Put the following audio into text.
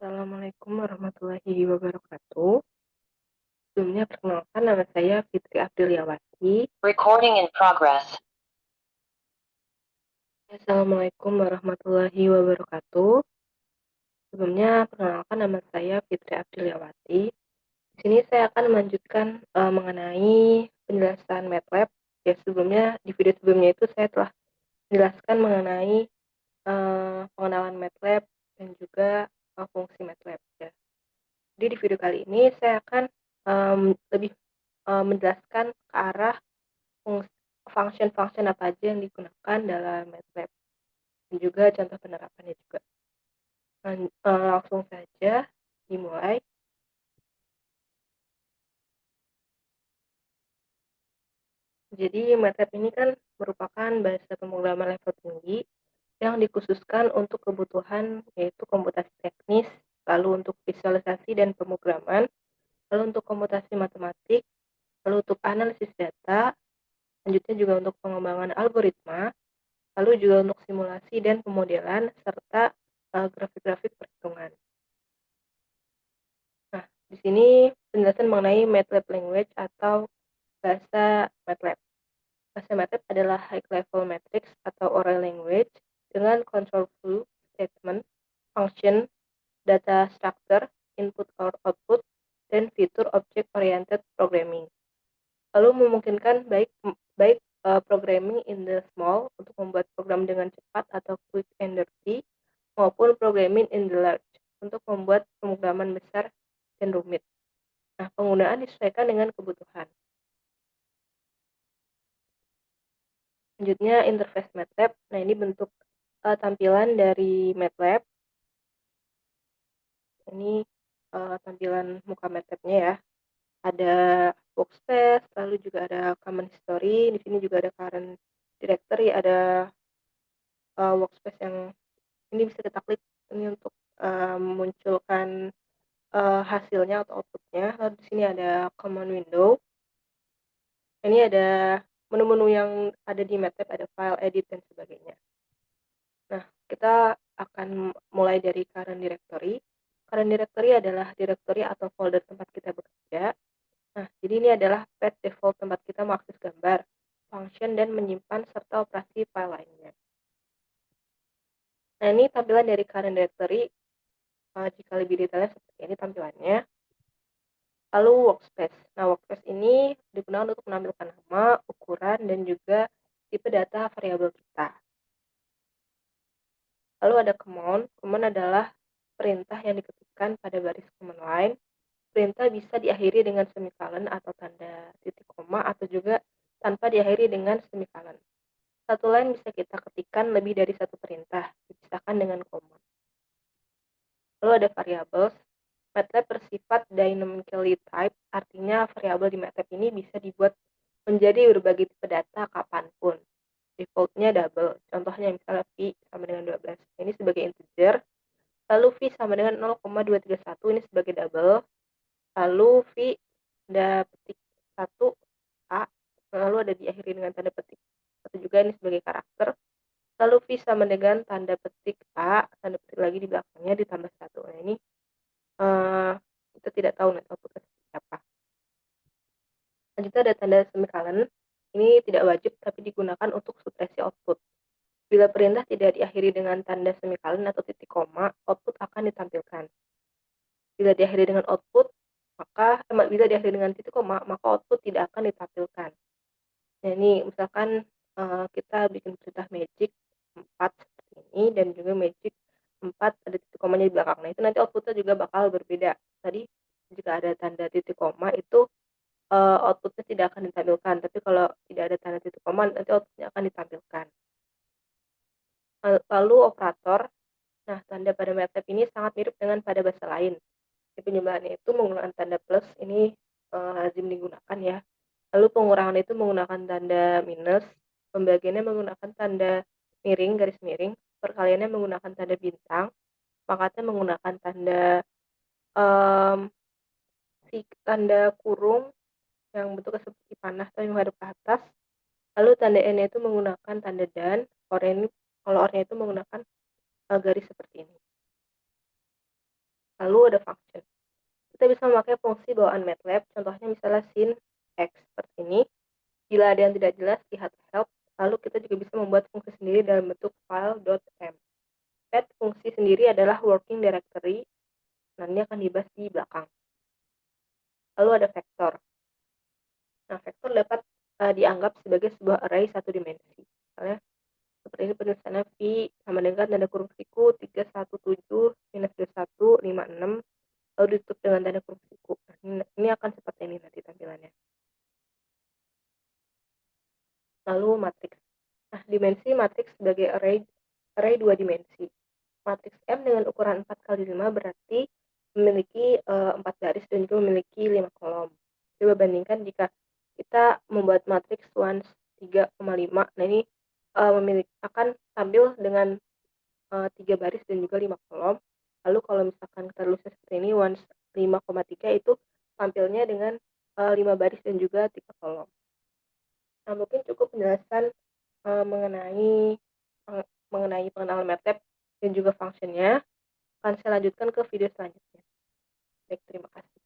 Assalamualaikum warahmatullahi wabarakatuh. Sebelumnya perkenalkan nama saya Fitri Abdilyawati. Recording in progress. Assalamualaikum warahmatullahi wabarakatuh. Sebelumnya perkenalkan nama saya Fitri Abdilyawati. Di sini saya akan melanjutkan mengenai penjelasan MATLAB. Ya, sebelumnya di video sebelumnya itu saya telah menjelaskan mengenai pengenalan MATLAB dan juga fungsi MATLAB. Ya. Jadi di video kali ini saya akan lebih menjelaskan ke arah function-function apa aja yang digunakan dalam MATLAB dan juga contoh penerapannya juga. Langsung saja dimulai. Jadi MATLAB ini kan merupakan bahasa pemrograman level tinggi yang dikhususkan untuk kebutuhan yaitu komputasi teknis, lalu untuk visualisasi dan pemrograman, lalu untuk komputasi matematik, lalu untuk analisis data, selanjutnya juga untuk pengembangan algoritma, lalu juga untuk simulasi dan pemodelan, serta grafik-grafik perhitungan. Nah, di sini penjelasan mengenai MATLAB language atau bahasa MATLAB. Bahasa MATLAB adalah high level matrix atau oral language dengan control flow, statement, function, data structure, input or output, dan fitur object oriented programming. Lalu memungkinkan baik programming in the small untuk membuat program dengan cepat atau quick and dirty, maupun programming in the large untuk membuat pemrograman besar dan rumit. Nah, penggunaan disesuaikan dengan kebutuhan. Selanjutnya interface MATLAB. Nah, ini bentuk tampilan dari MATLAB. Ini tampilan muka MATLAB-nya ya. Ada workspace, lalu juga ada command history. Di sini juga ada current directory, ada workspace yang ini bisa kita klik ini untuk memunculkan hasilnya atau outputnya. Lalu di sini ada command window. Ini ada menu-menu yang ada di MATLAB, ada file, edit, dan sebagainya. Nah, kita akan mulai dari current directory. Current directory adalah directory atau folder tempat kita bekerja. Nah, jadi ini adalah path default tempat kita mengakses gambar, function, dan menyimpan serta operasi file lainnya. Nah, ini tampilan dari current directory. Jika lebih detailnya seperti ini tampilannya. Lalu workspace. Nah, workspace ini digunakan untuk menampilkan nama, ukuran, dan juga tipe data variabel kita. Lalu ada command. Command adalah perintah yang diketikkan pada baris command line. Perintah bisa diakhiri dengan semikolon atau tanda titik koma atau juga tanpa diakhiri dengan semikolon. Satu line bisa kita ketikkan lebih dari satu perintah, dipisahkan dengan koma. Lalu ada variables. MATLAB bersifat dynamically typed, artinya variabel di MATLAB ini bisa dibuat menjadi berbagai tipe data kapanpun. Defaultnya double, contohnya misalnya V sama dengan 12, ini sebagai integer, lalu V sama dengan 0,231, ini sebagai double, lalu V tanda petik 1 A, lalu ada diakhiri dengan tanda petik 1 juga, ini sebagai karakter, lalu V sama dengan tanda petik A, tanda petik lagi di belakangnya ditambah 1. Nah, ini kita tidak tahu nanti outputnya seperti apa. Selanjutnya ada tanda semikolon. Ini tidak wajib tapi digunakan untuk supresi output. Bila perintah tidak diakhiri dengan tanda semikolon atau titik koma, output akan ditampilkan. Bila diakhiri dengan bila diakhiri dengan titik koma, maka output tidak akan ditampilkan. Nah, ini misalkan kita bikin perintah magic 4 seperti ini dan juga magic 4 ada titik komanya di belakang. Nah, itu nanti outputnya juga bakal berbeda. Tadi jika ada tanda titik koma itu outputnya tidak akan ditampilkan, tapi kalau tidak ada tanda titik koma nanti outputnya akan ditampilkan. Lalu operator. Nah, tanda pada MATLAB ini sangat mirip dengan pada bahasa lain. Di penjumlahannya itu menggunakan tanda plus, ini lazim digunakan ya. Lalu pengurangan itu menggunakan tanda minus, pembagiannya menggunakan tanda miring, garis miring, perkaliannya menggunakan tanda bintang, pangkatnya menggunakan um, tanda kurung yang bentuknya seperti panah tapi menghadap ke atas. Lalu tanda N-nya itu menggunakan tanda dan, kalau or-nya itu menggunakan garis seperti ini. Lalu ada function. Kita bisa memakai fungsi bawaan MATLAB, contohnya misalnya sin x seperti ini. Bila ada yang tidak jelas, lihat help. Lalu kita juga bisa membuat fungsi sendiri dalam bentuk file.m. Pet fungsi sendiri adalah working directory. Nanti akan dibahas di belakang. Lalu ada vektor. Nah, vektor dapat dianggap sebagai sebuah array satu dimensi. Misalnya seperti ini penulisannya V sama dengan tanda kurung siku 317 minus 21 56 lalu ditutup dengan tanda kurung siku. Nah, ini akan seperti ini nanti tampilannya. Lalu matriks. Nah, dimensi matriks sebagai array dua dimensi. Matriks M dengan ukuran 4 kali 5 berarti memiliki 4 baris dan juga memiliki 5 kolom. Coba bandingkan jika kita membuat matriks ones 3,5. Nah, ini akan tampil dengan 3 baris dan juga 5 kolom. Lalu kalau misalkan kita tulisnya seperti ini ones 5,3 itu tampilnya dengan 5 baris dan juga 3 kolom. Nah, mungkin cukup penjelasan mengenai mengenai pengenalan MATLAB dan juga fungsinya. Akan saya lanjutkan ke video selanjutnya. Baik, terima kasih.